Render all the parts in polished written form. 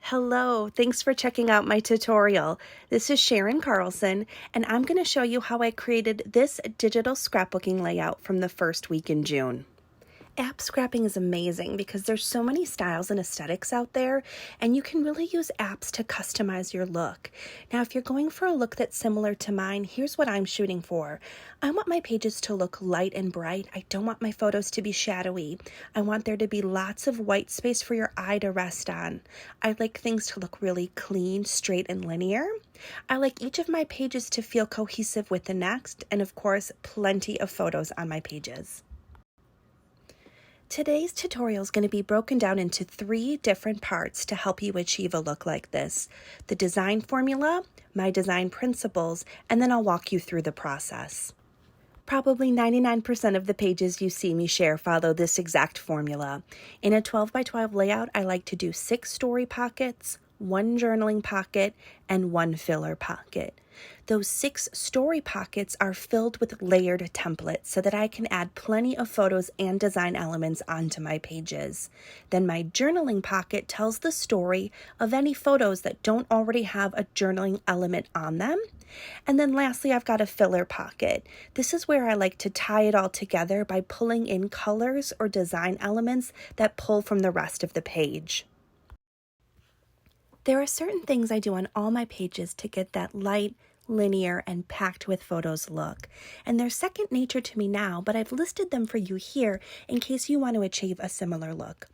Hello, thanks for checking out my tutorial. This is Sharon Carlson, and I'm going to show you how I created this digital scrapbooking layout from the first week in June. App scrapping is amazing because there's so many styles and aesthetics out there, and you can really use apps to customize your look. Now, if you're going for a look that's similar to mine, here's what I'm shooting for. I want my pages to look light and bright. I don't want my photos to be shadowy. I want there to be lots of white space for your eye to rest on. I like things to look really clean, straight, and linear. I like each of my pages to feel cohesive with the next, and of course, plenty of photos on my pages. Today's tutorial is going to be broken down into 3 different parts to help you achieve a look like this: the design formula, my design principles, and then I'll walk you through the process. Probably 99% of the pages you see me share follow this exact formula. In a 12 by 12 layout, I like to do 6 story pockets, 1 journaling pocket, and 1 filler pocket. Those 6 story pockets are filled with layered templates so that I can add plenty of photos and design elements onto my pages. Then my journaling pocket tells the story of any photos that don't already have a journaling element on them. And then lastly, I've got a filler pocket. This is where I like to tie it all together by pulling in colors or design elements that pull from the rest of the page. There are certain things I do on all my pages to get that light, linear, and packed with photos look. And they're second nature to me now, but I've listed them for you here in case you want to achieve a similar look.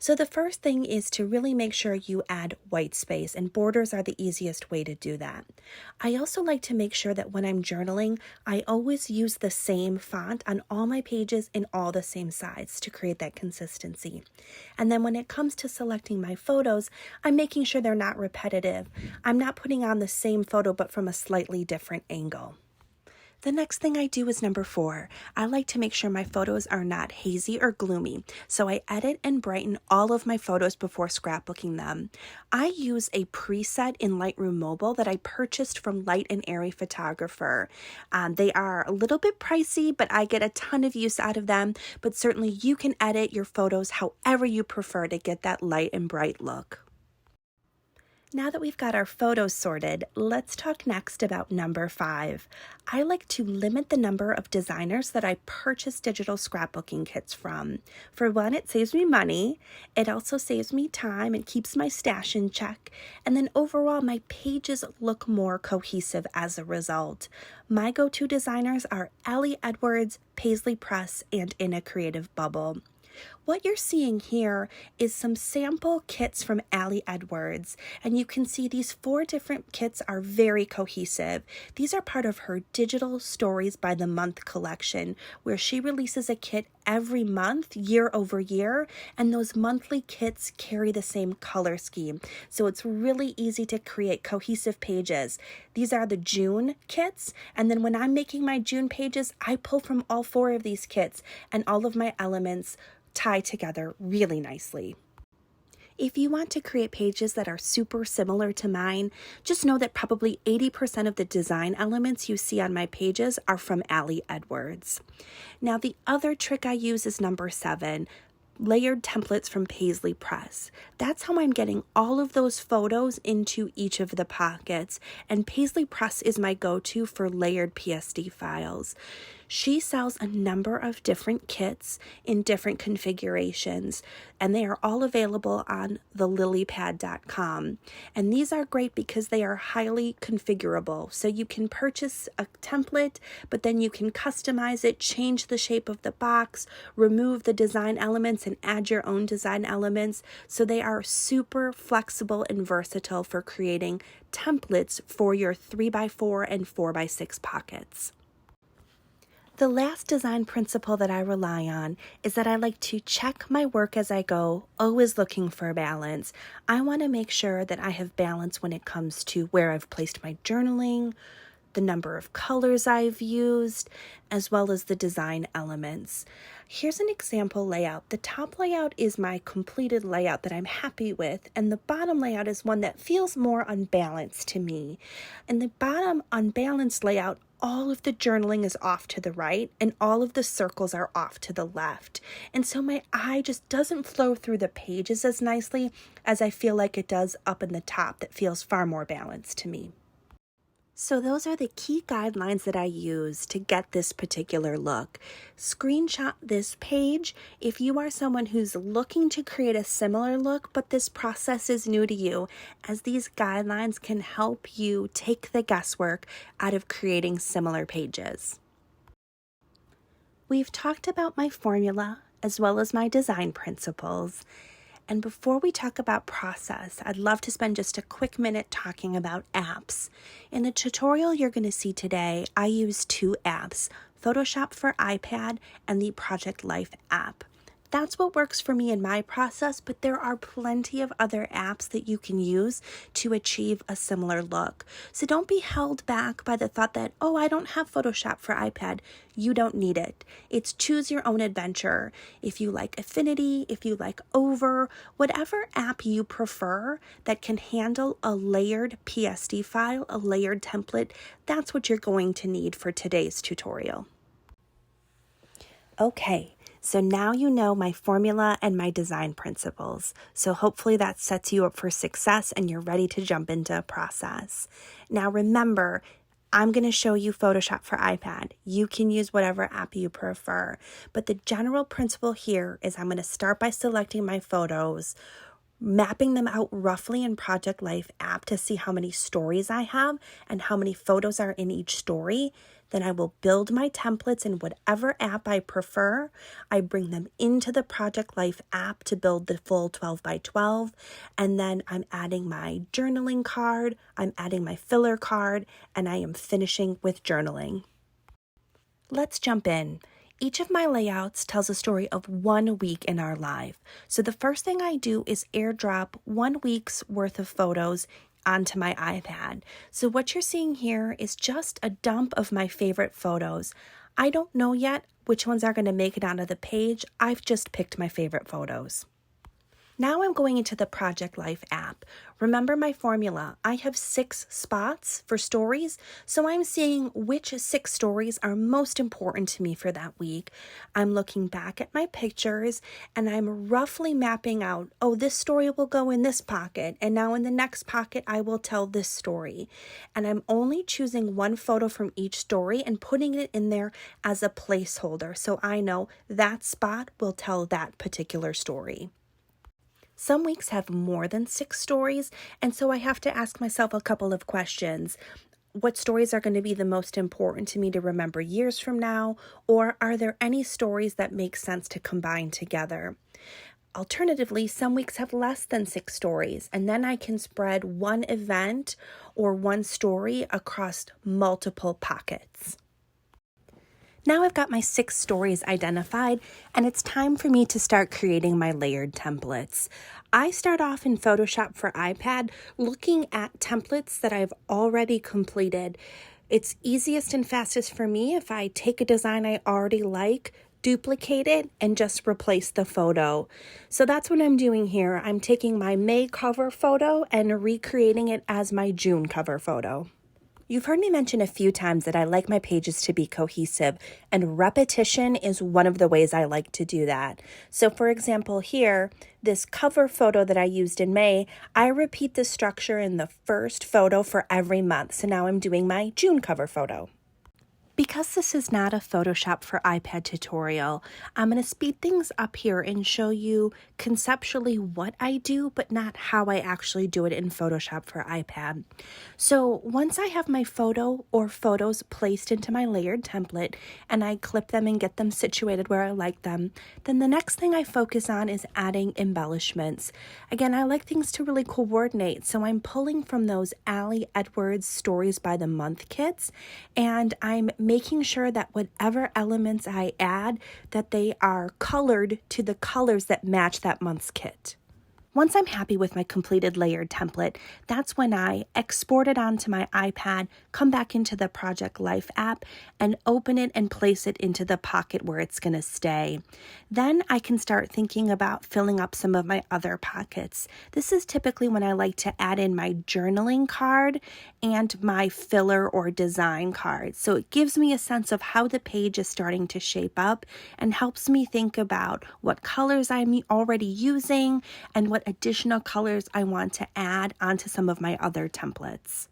So the first thing is to really make sure you add white space, and borders are the easiest way to do that. I also like to make sure that when I'm journaling, I always use the same font on all my pages in all the same size to create that consistency. And then when it comes to selecting my photos, I'm making sure they're not repetitive. I'm not putting on the same photo but from a slightly different angle. The next thing I do is number 4. I like to make sure my photos are not hazy or gloomy, so I edit and brighten all of my photos before scrapbooking them. I use a preset in Lightroom Mobile that I purchased from Light and Airy Photographer. They are a little bit pricey, but I get a ton of use out of them, but certainly you can edit your photos however you prefer to get that light and bright look. Now that we've got our photos sorted, let's talk next about number 5. I like to limit the number of designers that I purchase digital scrapbooking kits from. For one, it saves me money. It also saves me time and keeps my stash in check. And then overall, my pages look more cohesive as a result. My go-to designers are Ellie Edwards, Paislee Press, and In a Creative Bubble. What you're seeing here is some sample kits from Ellie Edwards, and you can see these 4 different kits are very cohesive. These are part of her Digital Stories by the Month collection, where she releases a kit every month, year over year, and those monthly kits carry the same color scheme. So it's really easy to create cohesive pages. These are the June kits, and then when I'm making my June pages, I pull from all 4 of these kits, and all of my elements tie together really nicely. If you want to create pages that are super similar to mine, just know that probably 80% of the design elements you see on my pages are from Ellie Edwards. Now, the other trick I use is number 7. Layered templates from Paislee Press. That's how I'm getting all of those photos into each of the pockets, and Paislee Press is my go-to for layered PSD files. She sells a number of different kits in different configurations, and they are all available on thelilypad.com. And these are great because they are highly configurable. So you can purchase a template, but then you can customize it, change the shape of the box, remove the design elements, and add your own design elements. So they are super flexible and versatile for creating templates for your 3x4 and 4x6 pockets. The last design principle that I rely on is that I like to check my work as I go, always looking for balance. I want to make sure that I have balance when it comes to where I've placed my journaling, the number of colors I've used, as well as the design elements. Here's an example layout. The top layout is my completed layout that I'm happy with, and the bottom layout is one that feels more unbalanced to me. And the bottom unbalanced layout all of the journaling is off to the right and all of the circles are off to the left. And so my eye just doesn't flow through the pages as nicely as I feel like it does up in the top. That feels far more balanced to me. So those are the key guidelines that I use to get this particular look. Screenshot this page if you are someone who's looking to create a similar look, but this process is new to you, as these guidelines can help you take the guesswork out of creating similar pages. We've talked about my formula as well as my design principles. And before we talk about process, I'd love to spend just a quick minute talking about apps. In the tutorial you're going to see today, I use two apps, Photoshop for iPad and the Project Life app. That's what works for me in my process, but there are plenty of other apps that you can use to achieve a similar look. So don't be held back by the thought that, oh, I don't have Photoshop for iPad. You don't need it. It's choose your own adventure. If you like Affinity, if you like Over, whatever app you prefer that can handle a layered PSD file, a layered template, that's what you're going to need for today's tutorial. Okay. So now you know my formula and my design principles. So hopefully that sets you up for success and you're ready to jump into a process. Now remember, I'm going to show you Photoshop for iPad. You can use whatever app you prefer. But the general principle here is I'm going to start by selecting my photos, mapping them out roughly in Project Life app to see how many stories I have and how many photos are in each story. Then I will build my templates in whatever app I prefer. I bring them into the Project Life app to build the full 12 by 12. And then I'm adding my journaling card, I'm adding my filler card, and I am finishing with journaling. Let's jump in. Each of my layouts tells a story of 1 week in our life. So the first thing I do is airdrop 1 week's worth of photos onto my iPad. So what you're seeing here is just a dump of my favorite photos. I don't know yet which ones are going to make it onto the page. I've just picked my favorite photos. Now I'm going into the Project Life app. Remember my formula. I have 6 spots for stories, so I'm seeing which 6 stories are most important to me for that week. I'm looking back at my pictures and I'm roughly mapping out, oh, this story will go in this pocket, and now in the next pocket I will tell this story. And I'm only choosing one photo from each story and putting it in there as a placeholder, so I know that spot will tell that particular story. Some weeks have more than 6 stories, and so I have to ask myself a couple of questions. What stories are going to be the most important to me to remember years from now? Or are there any stories that make sense to combine together? Alternatively, some weeks have less than 6 stories, and then I can spread one event or one story across multiple pockets. Now I've got my 6 stories identified, and it's time for me to start creating my layered templates. I start off in Photoshop for iPad looking at templates that I've already completed. It's easiest and fastest for me if I take a design I already like, duplicate it, and just replace the photo. So that's what I'm doing here. I'm taking my May cover photo and recreating it as my June cover photo. You've heard me mention a few times that I like my pages to be cohesive, and repetition is one of the ways I like to do that. So for example here, this cover photo that I used in May, I repeat the structure in the first photo for every month. So now I'm doing my June cover photo. Because this is not a Photoshop for iPad tutorial, I'm going to speed things up here and show you conceptually what I do, but not how I actually do it in Photoshop for iPad. So once I have my photo or photos placed into my layered template and I clip them and get them situated where I like them, then the next thing I focus on is adding embellishments. Again, I like things to really coordinate, so I'm pulling from those Allie Edwards Stories by the Month kits, and I'm making sure that whatever elements I add, that they are colored to the colors that match that month's kit. Once I'm happy with my completed layered template, that's when I export it onto my iPad, come back into the Project Life app, and open it and place it into the pocket where it's going to stay. Then I can start thinking about filling up some of my other pockets. This is typically when I like to add in my journaling card and my filler or design card. So it gives me a sense of how the page is starting to shape up and helps me think about what colors I'm already using and what additional colors I want to add onto some of my other templates.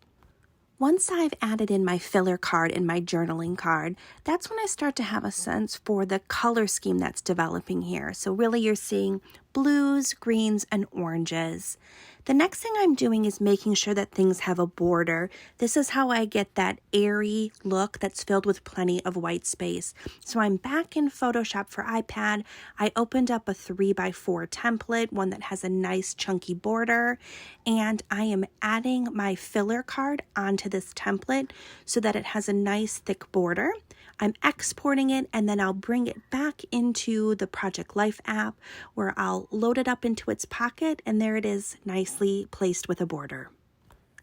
Once I've added in my filler card and my journaling card, that's when I start to have a sense for the color scheme that's developing here. So really you're seeing blues, greens, and oranges. The next thing I'm doing is making sure that things have a border. This is how I get that airy look that's filled with plenty of white space. So I'm back in Photoshop for iPad. I opened up a 3x4 template, one that has a nice chunky border, and I am adding my filler card onto this template so that it has a nice thick border. I'm exporting it and then I'll bring it back into the Project Life app where I'll load it up into its pocket, and there it is, nicely placed with a border.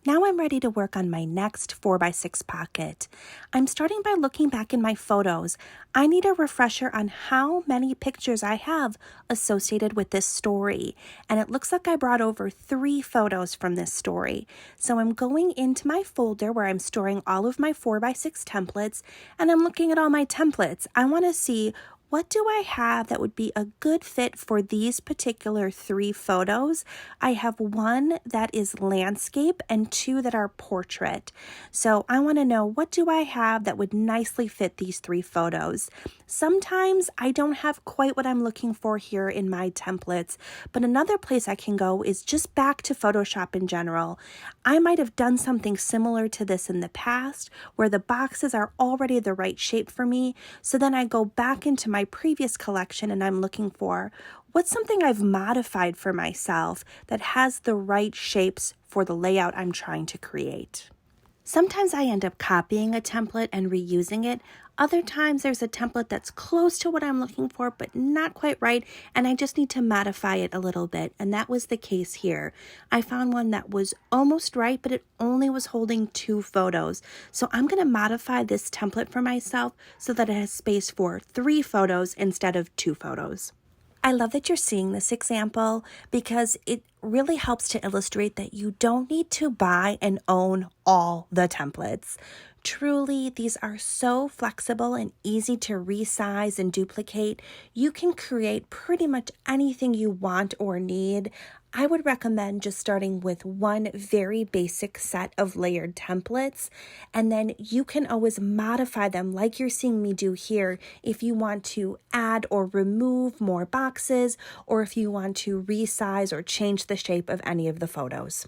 Now I'm ready to work on my next 4x6 pocket. I'm starting by looking back in my photos. I need a refresher on how many pictures I have associated with this story. And it looks like I brought over 3 photos from this story. So I'm going into my folder where I'm storing all of my 4x6 templates, and I'm looking at all my templates. I want to see, what do I have that would be a good fit for these particular 3 photos? I have 1 that is landscape and 2 that are portrait. So I want to know, what do I have that would nicely fit these 3 photos? Sometimes I don't have quite what I'm looking for here in my templates, but another place I can go is just back to Photoshop in general. I might have done something similar to this in the past where the boxes are already the right shape for me. So then I go back into my previous collection and I'm looking for, what's something I've modified for myself that has the right shapes for the layout I'm trying to create. Sometimes I end up copying a template and reusing it. Other times there's a template that's close to what I'm looking for, but not quite right, and I just need to modify it a little bit, and that was the case here. I found one that was almost right, but it only was holding 2 photos. So I'm going to modify this template for myself so that it has space for 3 photos instead of 2 photos. I love that you're seeing this example because it really helps to illustrate that you don't need to buy and own all the templates. Truly, these are so flexible and easy to resize and duplicate. You can create pretty much anything you want or need. I would recommend just starting with 1 very basic set of layered templates, and then you can always modify them like you're seeing me do here if you want to add or remove more boxes, or if you want to resize or change the shape of any of the photos.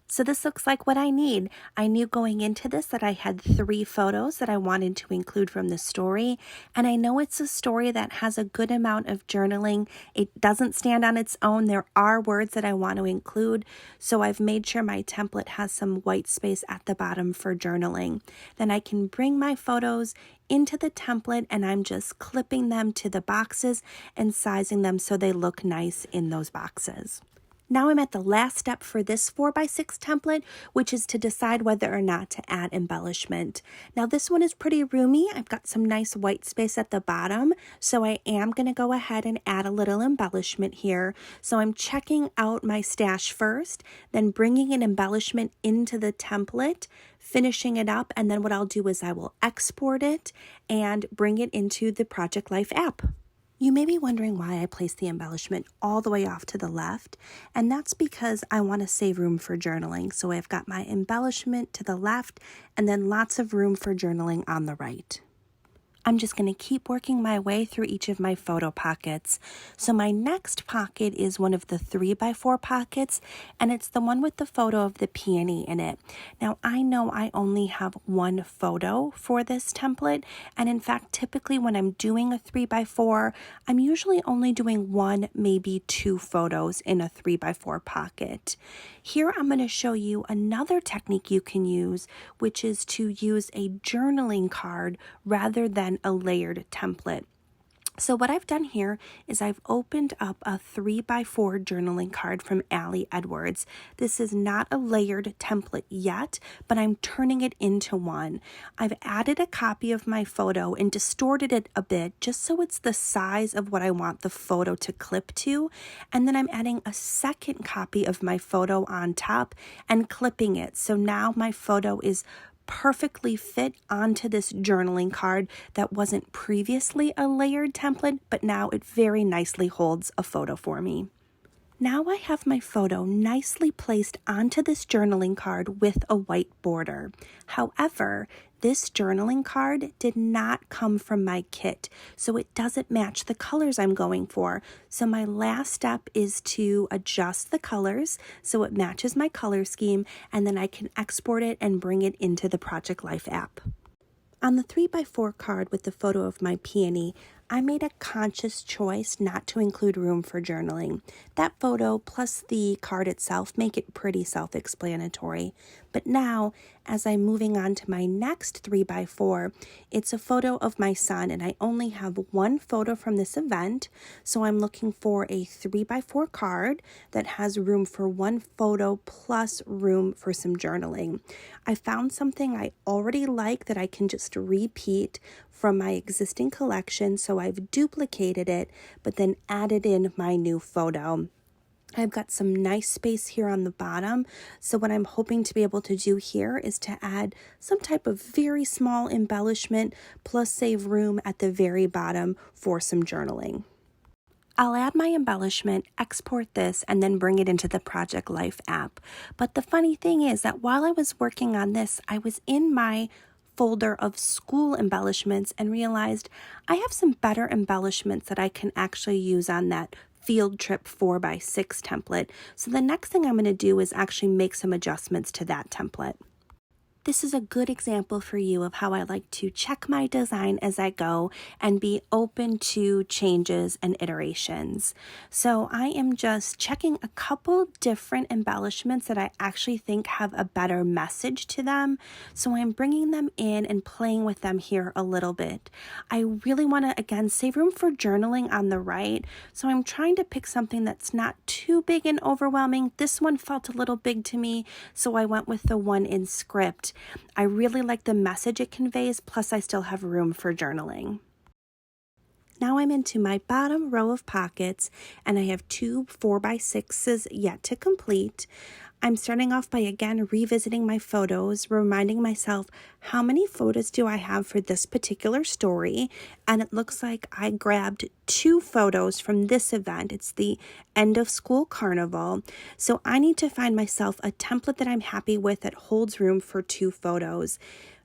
So this looks like what I need. I knew going into this that I had 3 photos that I wanted to include from the story, and I know it's a story that has a good amount of journaling. It doesn't stand on its own. There are words that I want to include, so I've made sure my template has some white space at the bottom for journaling. Then I can bring my photos into the template and I'm just clipping them to the boxes and sizing them so they look nice in those boxes. Now I'm at the last step for this 4x6 template, which is to decide whether or not to add embellishment. Now this one is pretty roomy. I've got some nice white space at the bottom, so I am going to go ahead and add a little embellishment here. So I'm checking out my stash first, then bringing an embellishment into the template, finishing it up, and then what I'll do is I will export it and bring it into the Project Life app. You may be wondering why I placed the embellishment all the way off to the left, and that's because I want to save room for journaling. So I've got my embellishment to the left and then lots of room for journaling on the right. I'm just going to keep working my way through each of my photo pockets. So my next pocket is one of the 3x4 pockets, and it's the one with the photo of the peony in it. Now I know I only have 1 photo for this template, and in fact typically when I'm doing a 3x4, I'm usually only doing 1, maybe 2 photos in a 3x4 pocket. Here I'm going to show you another technique you can use, which is to use a journaling card rather than a layered template. So what I've done here is I've opened up a 3x4 journaling card from Allie Edwards. This is not a layered template yet, but I'm turning it into one. I've added a copy of my photo and distorted it a bit just so it's the size of what I want the photo to clip to. And then I'm adding a second copy of my photo on top and clipping it. So now my photo is perfectly fit onto this journaling card that wasn't previously a layered template, but now it very nicely holds a photo for me. Now I have my photo nicely placed onto this journaling card with a white border. However, this journaling card did not come from my kit, so it doesn't match the colors I'm going for. So my last step is to adjust the colors so it matches my color scheme, and then I can export it and bring it into the Project Life app. On the 3x4 card with the photo of my peony, I made a conscious choice not to include room for journaling. That photo plus the card itself make it pretty self-explanatory. But now, as I'm moving on to my next 3x4, it's a photo of my son, and I only have one photo from this event, so I'm looking for a 3x4 card that has room for one photo plus room for some journaling. I found something I already like that I can just repeat from my existing collection, so I've duplicated it, but then added in my new photo. I've got some nice space here on the bottom, so what I'm hoping to be able to do here is to add some type of very small embellishment plus save room at the very bottom for some journaling. I'll add my embellishment, export this, and then bring it into the Project Life app. But the funny thing is that while I was working on this, I was in my folder of school embellishments and realized I have some better embellishments that I can actually use on that field trip 4x6 template. So the next thing I'm going to do is actually make some adjustments to that template. This is a good example for you of how I like to check my design as I go and be open to changes and iterations. So I am just checking a couple different embellishments that I actually think have a better message to them. So I'm bringing them in and playing with them here a little bit. I really want to, again, save room for journaling on the right. So I'm trying to pick something that's not too big and overwhelming. This one felt a little big to me, so I went with the one in script. I really like the message it conveys, plus I still have room for journaling. Now I'm into my bottom row of pockets, and I have 2 4x6s yet to complete. I'm starting off by again revisiting my photos, reminding myself how many photos do I have for this particular story, and it looks like I grabbed 2 photos from this event. It's the end of school carnival, so I need to find myself a template that I'm happy with that holds room for 2 photos.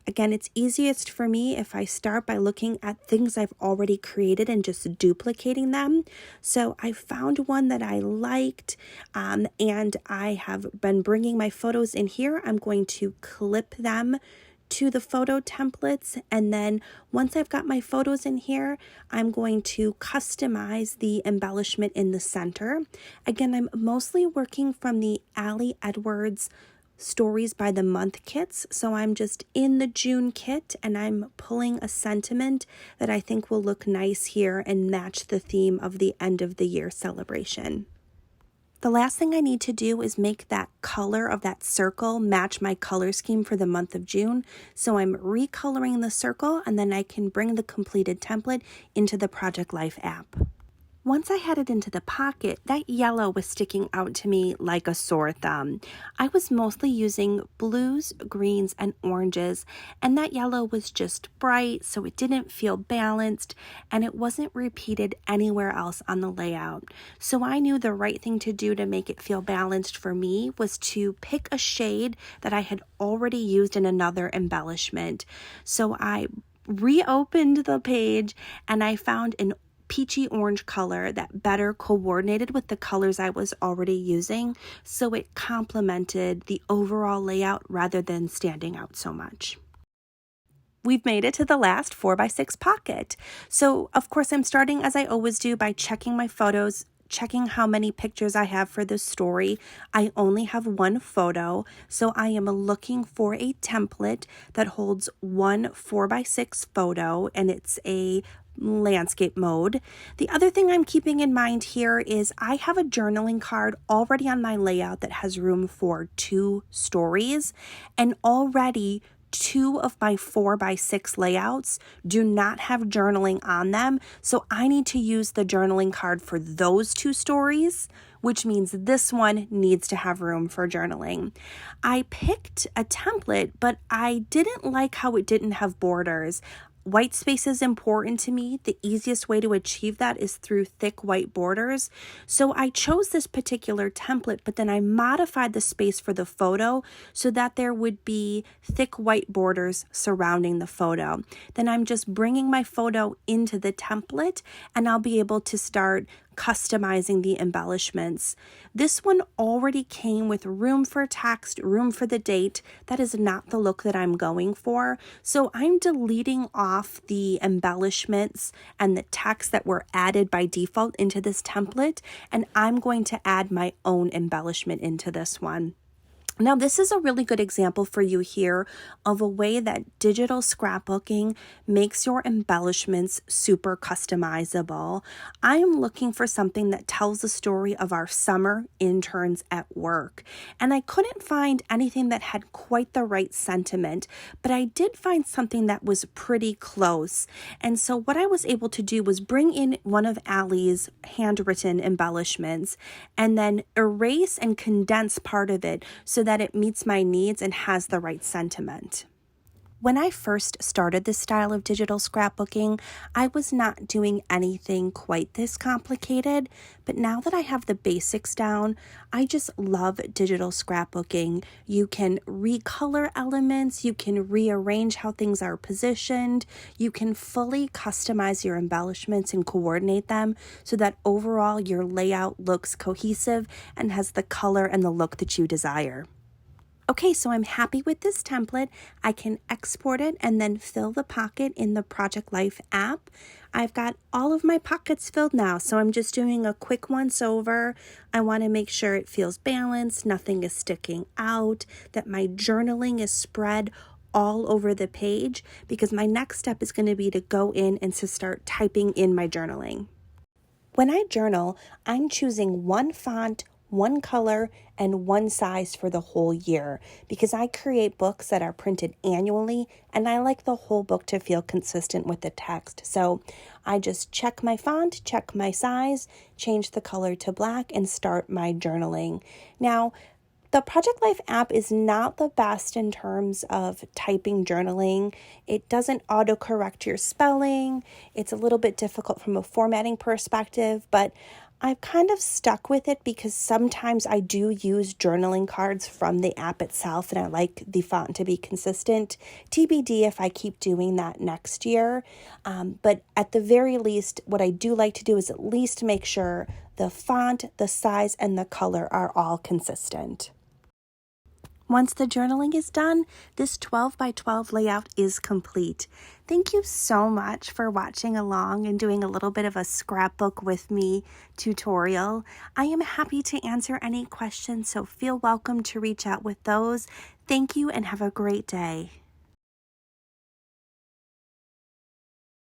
Again, it's easiest for me if I start by looking at things I've already created and just duplicating them. So I found one that I liked, and I have been bringing my photos in here. I'm going to clip them to the photo templates, and then once I've got my photos in here, I'm going to customize the embellishment in the center. Again, I'm mostly working from the Allie Edwards Stories by the Month kits, so I'm just in the June kit and I'm pulling a sentiment that I think will look nice here and match the theme of the end of the year celebration. The last thing I need to do is make that color of that circle match my color scheme for the month of June, so I'm recoloring the circle, and then I can bring the completed template into the Project Life app. Once I had it into the pocket, that yellow was sticking out to me like a sore thumb. I was mostly using blues, greens, and oranges, and that yellow was just bright, so it didn't feel balanced, and it wasn't repeated anywhere else on the layout. So I knew the right thing to do to make it feel balanced for me was to pick a shade that I had already used in another embellishment. So I reopened the page, and I found an peachy orange color that better coordinated with the colors I was already using, so it complemented the overall layout rather than standing out so much. We've made it to the last 4x6 pocket. So of course I'm starting, as I always do, by checking my photos, checking how many pictures I have for this story. I only have one photo, so I am looking for a template that holds one 4x6 photo, and it's a landscape mode. The other thing I'm keeping in mind here is I have a journaling card already on my layout that has room for 2 stories, and already 2 of my 4x6 layouts do not have journaling on them. So I need to use the journaling card for those 2 stories, which means this one needs to have room for journaling. I picked a template, but I didn't like how it didn't have borders. White space is important to me. The easiest way to achieve that is through thick white borders. So I chose this particular template, but then I modified the space for the photo so that there would be thick white borders surrounding the photo. Then I'm just bringing my photo into the template, and I'll be able to start customizing the embellishments. This one already came with room for text, room for the date. That is not the look that I'm going for. So I'm deleting off the embellishments and the text that were added by default into this template, and I'm going to add my own embellishment into this one. Now, this is a really good example for you here of a way that digital scrapbooking makes your embellishments super customizable. I am looking for something that tells the story of our summer interns at work, and I couldn't find anything that had quite the right sentiment, but I did find something that was pretty close. And so what I was able to do was bring in one of Allie's handwritten embellishments and then erase and condense part of it so that it meets my needs and has the right sentiment. When I first started this style of digital scrapbooking, I was not doing anything quite this complicated, but now that I have the basics down, I just love digital scrapbooking. You can recolor elements, you can rearrange how things are positioned, you can fully customize your embellishments and coordinate them so that overall your layout looks cohesive and has the color and the look that you desire. Okay, so I'm happy with this template. I can export it and then fill the pocket in the Project Life app. I've got all of my pockets filled now, so I'm just doing a quick once over. I want to make sure it feels balanced, nothing is sticking out, that my journaling is spread all over the page, because my next step is going to be to go in and to start typing in my journaling. When I journal, I'm choosing one font, one color, and one size for the whole year, because I create books that are printed annually and I like the whole book to feel consistent with the text. So I just check my font, check my size, change the color to black, and start my journaling. Now, the Project Life app is not the best in terms of typing journaling. It doesn't autocorrect your spelling. It's a little bit difficult from a formatting perspective, but I've kind of stuck with it because sometimes I do use journaling cards from the app itself, and I like the font to be consistent. TBD if I keep doing that next year. But at the very least, what I do like to do is at least make sure the font, the size, and the color are all consistent. Once the journaling is done, this 12 by 12 layout is complete. Thank you so much for watching along and doing a little bit of a scrapbook with me tutorial. I am happy to answer any questions, so feel welcome to reach out with those. Thank you and have a great day.